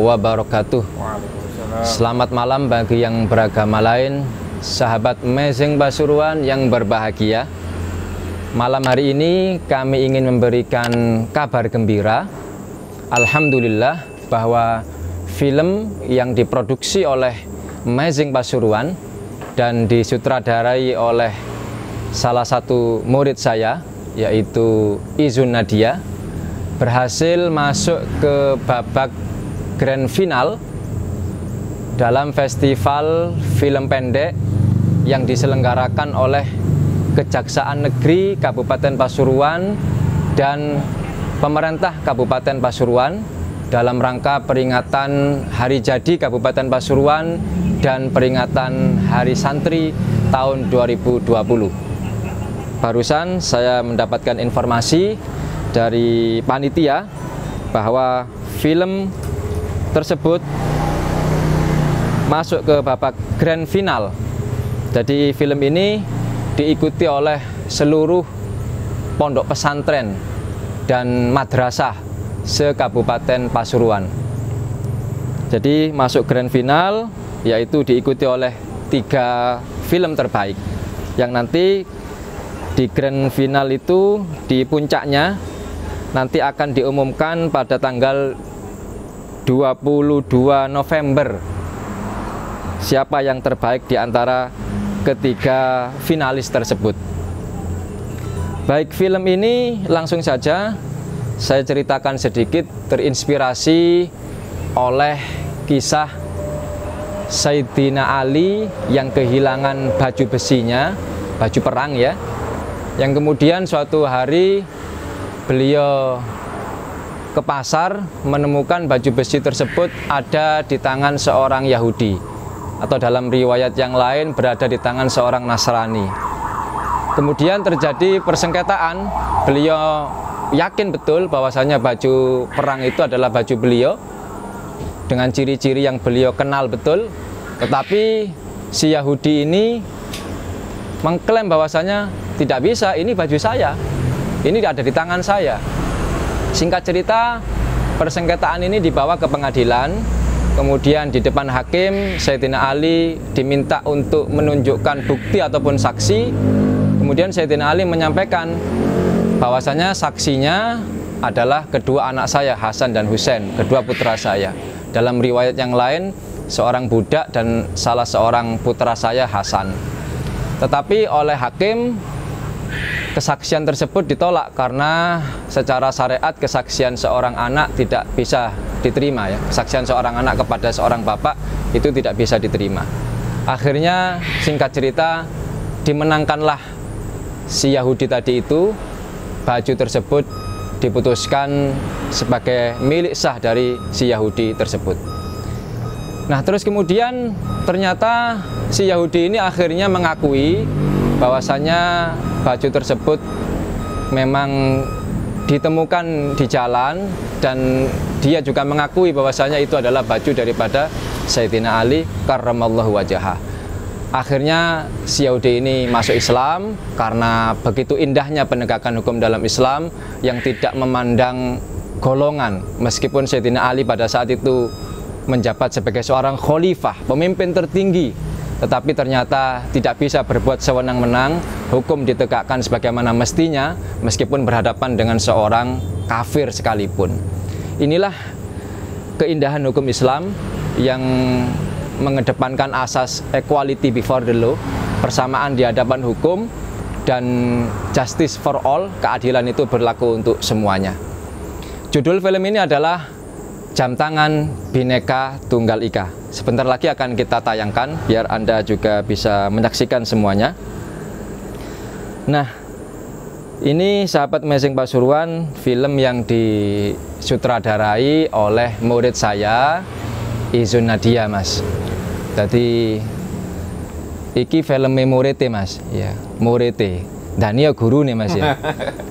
wabarakatuh. Selamat malam bagi yang beragama lain, sahabat Amazing Pasuruan yang berbahagia. Malam hari ini kami ingin memberikan kabar gembira. Alhamdulillah bahwa film yang diproduksi oleh Amazing Pasuruan dan disutradarai oleh salah satu murid saya, yaitu Izun Nadia, berhasil masuk ke babak grand final dalam festival film pendek yang diselenggarakan oleh Kejaksaan Negeri Kabupaten Pasuruan dan pemerintah Kabupaten Pasuruan dalam rangka peringatan Hari Jadi Kabupaten Pasuruan dan peringatan Hari Santri tahun 2020. Barusan saya mendapatkan informasi dari panitia bahwa film tersebut masuk ke babak grand final. Jadi film ini diikuti oleh seluruh pondok pesantren dan madrasah se-Kabupaten Pasuruan. Jadi masuk grand final, yaitu diikuti oleh 3 film terbaik yang nanti di grand final itu, di puncaknya nanti akan diumumkan pada tanggal 22 November siapa yang terbaik di antara ketiga finalis tersebut. Baik, film ini langsung saja saya ceritakan sedikit, terinspirasi oleh kisah Sayyidina Ali yang kehilangan baju besinya, baju perang ya, yang kemudian suatu hari beliau ke pasar menemukan baju besi tersebut ada di tangan seorang Yahudi, atau dalam riwayat yang lain berada di tangan seorang Nasrani. Kemudian terjadi persengketaan, beliau yakin betul bahwasanya baju perang itu adalah baju beliau dengan ciri-ciri yang beliau kenal betul, tetapi si Yahudi ini mengklaim bahwasanya tidak bisa, ini baju saya, ini ada di tangan saya. Singkat cerita, persengketaan ini dibawa ke pengadilan. Kemudian di depan hakim, Sayyidina Ali diminta untuk menunjukkan bukti ataupun saksi. Kemudian Sayyidina Ali menyampaikan bahwasanya saksinya adalah kedua anak saya, Hasan dan Husain, kedua putra saya. Dalam riwayat yang lain, seorang budak dan salah seorang putra saya, Hasan. Tetapi oleh hakim, kesaksian tersebut ditolak karena secara syariat kesaksian seorang anak tidak bisa diterima ya. Kesaksian seorang anak kepada seorang bapak itu tidak bisa diterima. Akhirnya singkat cerita dimenangkanlah si Yahudi tadi itu. Baju tersebut diputuskan sebagai milik sah dari si Yahudi tersebut. Nah, terus kemudian ternyata si Yahudi ini akhirnya mengakui bahwasanya baju tersebut memang ditemukan di jalan, dan dia juga mengakui bahwasanya itu adalah baju daripada Sayyidina Ali karramallahu wajhah. Akhirnya si Yahudi ini masuk Islam karena begitu indahnya penegakan hukum dalam Islam yang tidak memandang golongan. Meskipun Sayyidina Ali pada saat itu menjabat sebagai seorang khalifah, pemimpin tertinggi, tetapi ternyata tidak bisa berbuat sewenang-wenang. Hukum ditegakkan sebagaimana mestinya meskipun berhadapan dengan seorang kafir sekalipun. Inilah keindahan hukum Islam yang mengedepankan asas equality before the law, persamaan di hadapan hukum, dan justice for all, keadilan itu berlaku untuk semuanya. Judul film ini adalah Jam Tangan Bhinneka Tunggal Ika. Sebentar lagi akan kita tayangkan biar Anda juga bisa menyaksikan semuanya. Nah, ini sahabat Amazing Pasuruan, film yang disutradarai oleh murid saya, Izun Nadia, Mas. Jadi iki film muridnya, Mas. Ya, muridnya. Dania guru nih, Mas ya.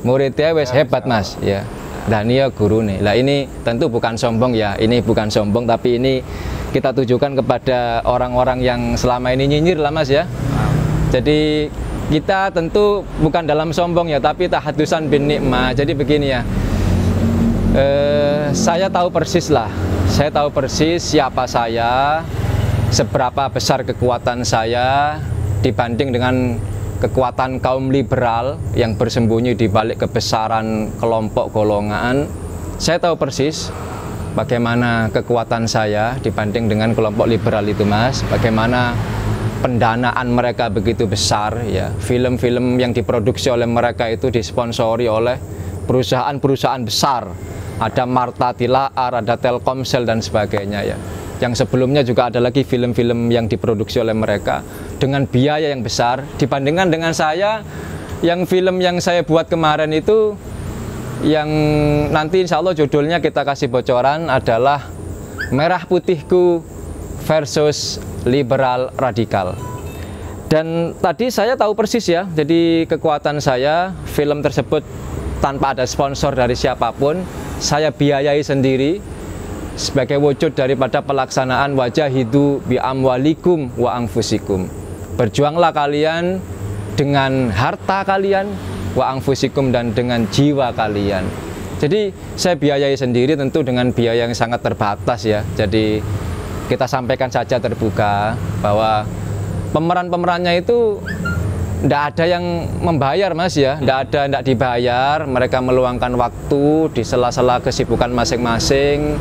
Muridnya wes hebat, Mas. Ya. Dania guru nih. Lah ini tentu bukan sombong ya. Ini bukan sombong, tapi ini kita tujukan kepada orang-orang yang selama ini nyinyir lah, Mas ya. Jadi kita tentu bukan dalam sombong ya, tapi tahadusan bin nikmah. Jadi begini ya, saya tahu persis lah Saya tahu persis siapa saya, seberapa besar kekuatan saya dibanding dengan kekuatan kaum liberal yang bersembunyi di balik kebesaran kelompok golongan. Saya tahu persis bagaimana kekuatan saya dibanding dengan kelompok liberal itu, Mas. Bagaimana pendanaan mereka begitu besar, ya. Film-film yang diproduksi oleh mereka itu disponsori oleh perusahaan-perusahaan besar. Ada Martha Tilaar, ada Telkomsel dan sebagainya, ya. Yang sebelumnya juga ada lagi film-film yang diproduksi oleh mereka dengan biaya yang besar. Dibandingkan dengan saya, yang film yang saya buat kemarin itu, yang nanti insya Allah judulnya kita kasih bocoran adalah Merah Putihku versus Liberal Radikal. Dan tadi saya tahu persis, ya, jadi kekuatan saya, film tersebut tanpa ada sponsor dari siapapun, saya biayai sendiri sebagai wujud daripada pelaksanaan wajahidu bi amwalikum wa anfusikum. Berjuanglah kalian dengan harta kalian, wa anfusikum, dan dengan jiwa kalian. Jadi saya biayai sendiri, tentu dengan biaya yang sangat terbatas, ya. Jadi kita sampaikan saja terbuka bahwa pemeran-pemerannya itu tidak ada yang membayar, Mas, ya. Tidak dibayar. Mereka meluangkan waktu di sela-sela kesibukan masing-masing.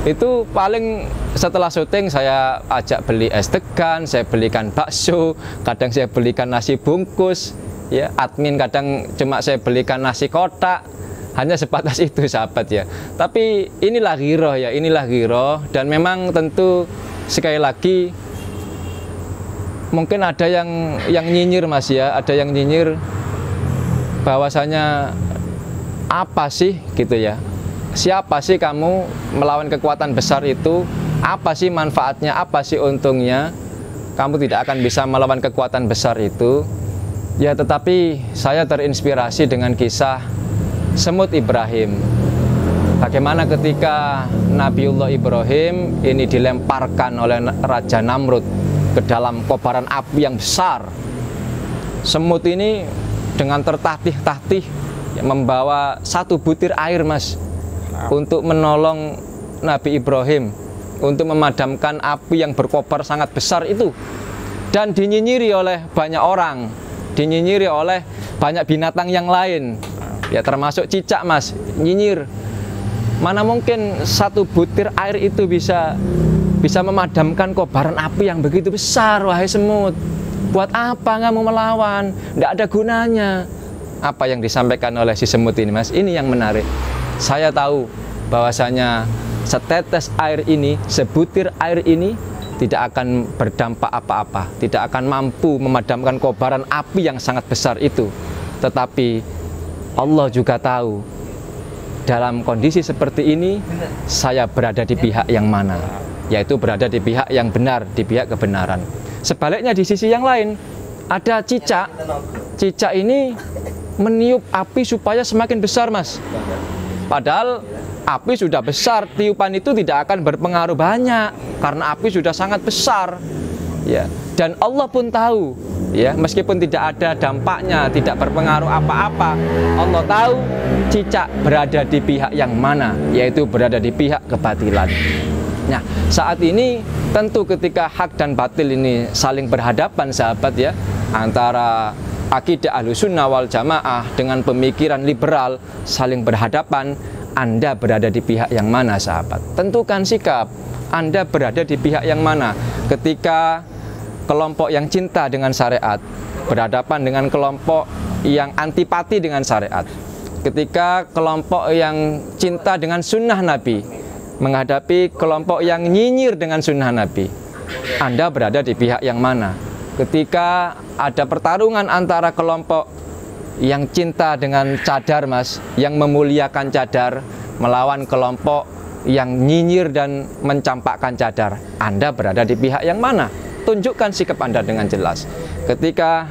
Itu paling setelah syuting saya ajak beli es degan, saya belikan bakso, kadang saya belikan nasi bungkus, ya. Admin kadang cuma saya belikan nasi kotak. Hanya sebatas itu, sahabat, ya. Tapi inilah ghiroh, ya, inilah ghiroh. Dan memang tentu sekali lagi mungkin ada yang nyinyir, Mas, ya, ada yang nyinyir bahwasanya apa sih gitu, ya. Siapa sih kamu melawan kekuatan besar itu? Apa sih manfaatnya? Apa sih untungnya? Kamu tidak akan bisa melawan kekuatan besar itu. Ya, tetapi saya terinspirasi dengan kisah semut Ibrahim. Bagaimana ketika Nabiullah Ibrahim ini dilemparkan oleh Raja Namrud ke dalam kobaran api yang besar. Semut ini dengan tertatih-tatih membawa satu butir air, Mas, untuk menolong Nabi Ibrahim, untuk memadamkan api yang berkobar sangat besar itu. Dan dinyinyiri oleh banyak orang, dinyinyiri oleh banyak binatang yang lain, ya, termasuk cicak, Mas, nyinyir. Mana mungkin satu butir air itu bisa memadamkan kobaran api yang begitu besar, wahai semut. Buat apa kamu melawan? Tidak ada gunanya. Apa yang disampaikan oleh si semut ini, Mas, ini yang menarik. Saya tahu bahwasanya setetes air ini, sebutir air ini tidak akan berdampak apa-apa, tidak akan mampu memadamkan kobaran api yang sangat besar itu. Tetapi Allah juga tahu dalam kondisi seperti ini saya berada di pihak yang mana, yaitu berada di pihak yang benar, di pihak kebenaran. Sebaliknya di sisi yang lain ada cicak. Cicak ini meniup api supaya semakin besar, Mas. Padahal api sudah besar, tiupan itu tidak akan berpengaruh banyak karena api sudah sangat besar, ya. Dan Allah pun tahu, ya, meskipun tidak ada dampaknya, tidak berpengaruh apa-apa, Allah tahu cicak berada di pihak yang mana, yaitu berada di pihak kebatilan. Nah, saat ini tentu ketika hak dan batil ini saling berhadapan, sahabat, ya, antara akidah Ahlussunnah wal Jamaah dengan pemikiran liberal saling berhadapan, Anda berada di pihak yang mana, sahabat? Tentukan sikap, Anda berada di pihak yang mana. Ketika kelompok yang cinta dengan syariat berhadapan dengan kelompok yang antipati dengan syariat, ketika kelompok yang cinta dengan sunnah Nabi menghadapi kelompok yang nyinyir dengan sunnah Nabi, Anda berada di pihak yang mana? Ketika ada pertarungan antara kelompok yang cinta dengan cadar, Mas, yang memuliakan cadar, melawan kelompok yang nyinyir dan mencampakkan cadar, Anda berada di pihak yang mana? Tunjukkan sikap Anda dengan jelas. Ketika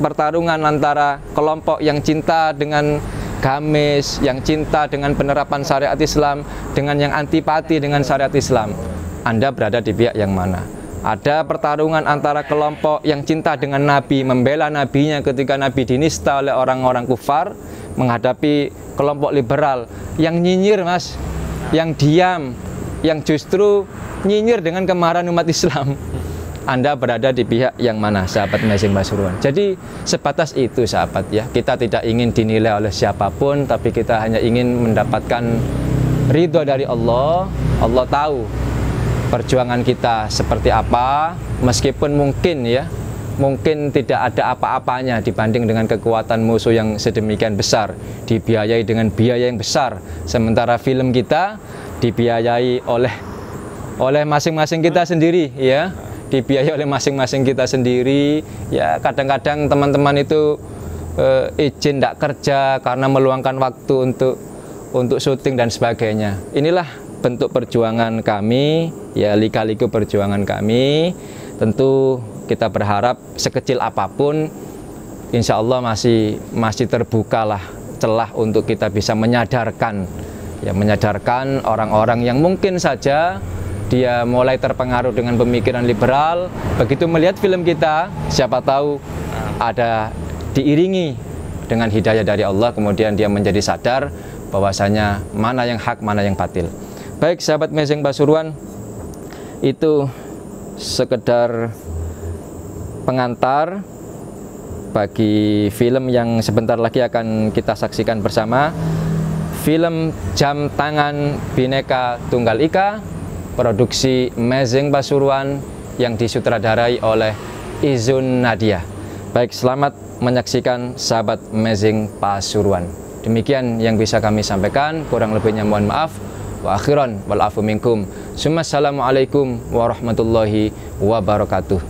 pertarungan antara kelompok yang cinta dengan gamis, yang cinta dengan penerapan syariat Islam, dengan yang antipati dengan syariat Islam, Anda berada di pihak yang mana? Ada pertarungan antara kelompok yang cinta dengan Nabi, membela Nabinya ketika Nabi dinista oleh orang-orang kufar, menghadapi kelompok liberal yang nyinyir, Mas, yang diam, yang justru nyinyir dengan kemarahan umat Islam. Anda berada di pihak yang mana, sahabat Amazing Pasuruan? Jadi sebatas itu, sahabat ya. Kita tidak ingin dinilai oleh siapapun, tapi kita hanya ingin mendapatkan ridho dari Allah. Allah tahu perjuangan kita seperti apa, meskipun mungkin tidak ada apa-apanya dibanding dengan kekuatan musuh yang sedemikian besar, dibiayai dengan biaya yang besar, sementara film kita dibiayai oleh masing-masing kita sendiri ya. Dibiayai oleh masing-masing kita sendiri ya. Kadang-kadang teman-teman itu izin tidak kerja karena meluangkan waktu untuk syuting dan sebagainya. Inilah bentuk perjuangan kami ya, lika-liku perjuangan kami. Tentu kita berharap sekecil apapun, insya Allah masih terbukalah celah untuk kita bisa menyadarkan orang-orang yang mungkin saja dia mulai terpengaruh dengan pemikiran liberal. Begitu melihat film kita, siapa tahu ada diiringi dengan hidayah dari Allah, kemudian dia menjadi sadar bahwasanya mana yang hak, mana yang batil. Baik sahabat Amazing Pasuruan, itu sekedar pengantar bagi film yang sebentar lagi akan kita saksikan bersama. Film Jam Tangan Bhinneka Tunggal Ika, produksi Amazing Pasuruan yang disutradarai oleh Izun Nadia. Baik, selamat menyaksikan sahabat Amazing Pasuruan. Demikian yang bisa kami sampaikan, kurang lebihnya mohon maaf. Wa akhiran wal afu minkum. Assalamualaikum warahmatullahi wabarakatuh.